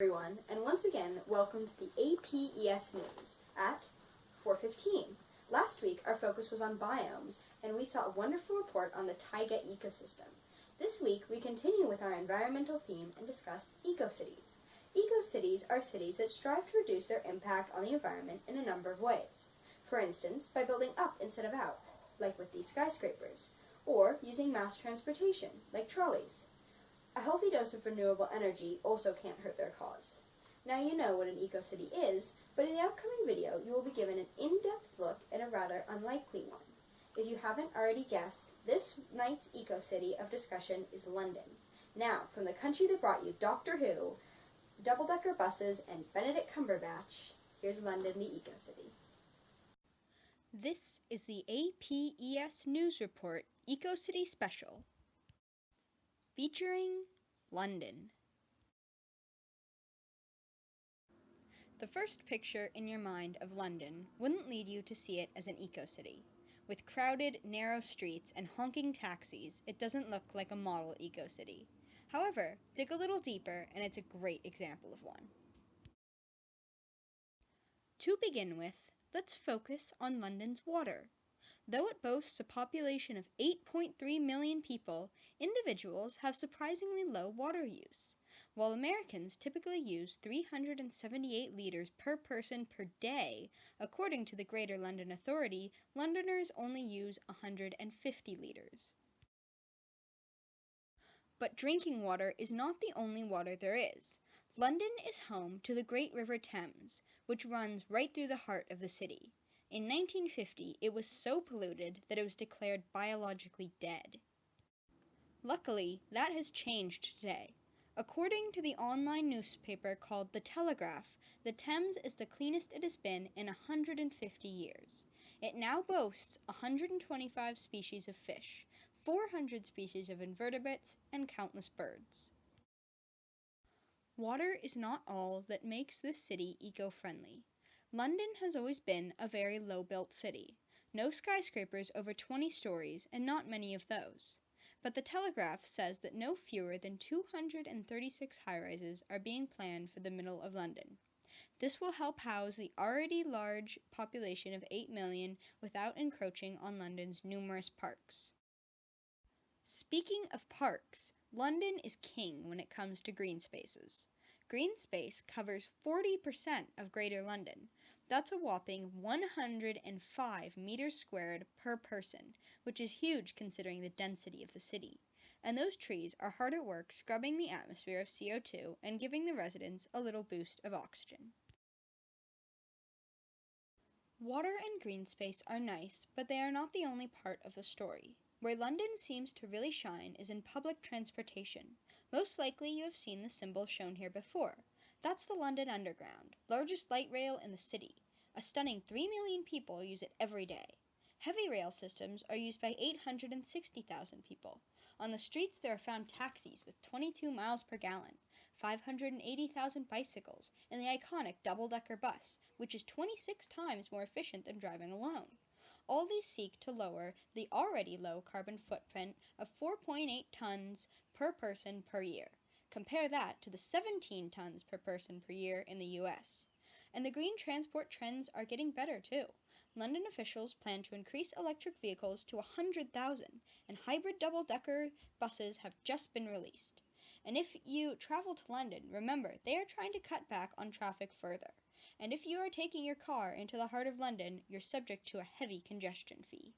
Everyone, and once again, welcome to the APES News at 4:15. Last week, our focus was on biomes, and we saw a wonderful report on the taiga ecosystem. This week, we continue with our environmental theme and discuss eco-cities. Eco-cities are cities that strive to reduce their impact on the environment in a number of ways. For instance, by building up instead of out, like with these skyscrapers, or using mass transportation, like trolleys. A healthy dose of renewable energy also can't hurt their cause. Now you know what an eco-city is, but in the upcoming video you will be given an in-depth look at a rather unlikely one. If you haven't already guessed, this night's eco-city of discussion is London. Now, from the country that brought you Doctor Who, double-decker buses, and Benedict Cumberbatch, here's London, the eco-city. This is the APES News Report Ecocity Special, featuring London. The first picture in your mind of London wouldn't lead you to see it as an eco-city. With crowded, narrow streets and honking taxis, it doesn't look like a model eco-city. However, dig a little deeper and it's a great example of one. To begin with, let's focus on London's water. Though it boasts a population of 8.3 million people, individuals have surprisingly low water use. While Americans typically use 378 liters per person per day, according to the Greater London Authority, Londoners only use 150 liters. But drinking water is not the only water there is. London is home to the Great River Thames, which runs right through the heart of the city. In 1950, it was so polluted that it was declared biologically dead. Luckily, that has changed today. According to the online newspaper called The Telegraph, the Thames is the cleanest it has been in 150 years. It now boasts 125 species of fish, 400 species of invertebrates, and countless birds. Water is not all that makes this city eco-friendly. London has always been a very low-built city. No skyscrapers over 20 stories, and not many of those. But the Telegraph says that no fewer than 236 high-rises are being planned for the middle of London. This will help house the already large population of 8 million without encroaching on London's numerous parks. Speaking of parks, London is king when it comes to green spaces. Green space covers 40% of Greater London. That's a whopping 105 meters squared per person, which is huge considering the density of the city. And those trees are hard at work scrubbing the atmosphere of CO2 and giving the residents a little boost of oxygen. Water and green space are nice, but they are not the only part of the story. Where London seems to really shine is in public transportation. Most likely you have seen the symbol shown here before. That's the London Underground, largest light rail in the city. A stunning 3 million people use it every day. Heavy rail systems are used by 860,000 people. On the streets there are found taxis with 22 miles per gallon, 580,000 bicycles, and the iconic double-decker bus, which is 26 times more efficient than driving alone. All these seek to lower the already low carbon footprint of 4.8 tons per person per year. Compare that to the 17 tons per person per year in the US. And the green transport trends are getting better too. London officials plan to increase electric vehicles to 100,000, and hybrid double-decker buses have just been released. And if you travel to London, remember, they are trying to cut back on traffic further. And if you are taking your car into the heart of London, you're subject to a heavy congestion fee.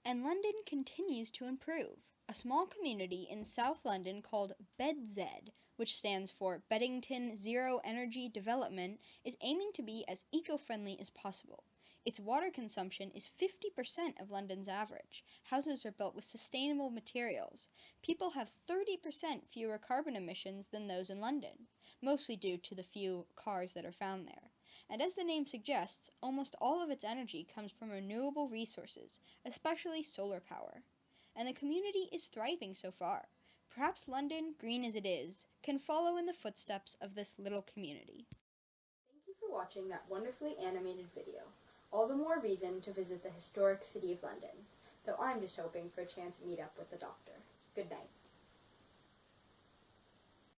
And London continues to improve. A small community in South London called BEDZ, which stands for Beddington Zero Energy Development, is aiming to be as eco-friendly as possible. Its water consumption is 50% of London's average. Houses are built with sustainable materials. People have 30% fewer carbon emissions than those in London, mostly due to the few cars that are found there. And as the name suggests, almost all of its energy comes from renewable resources, especially solar power. And the community is thriving so far. Perhaps London, green as it is, can follow in the footsteps of this little community. Thank you for watching that wonderfully animated video. All the more reason to visit the historic City of London. though I'm just hoping for a chance to meet up with the doctor.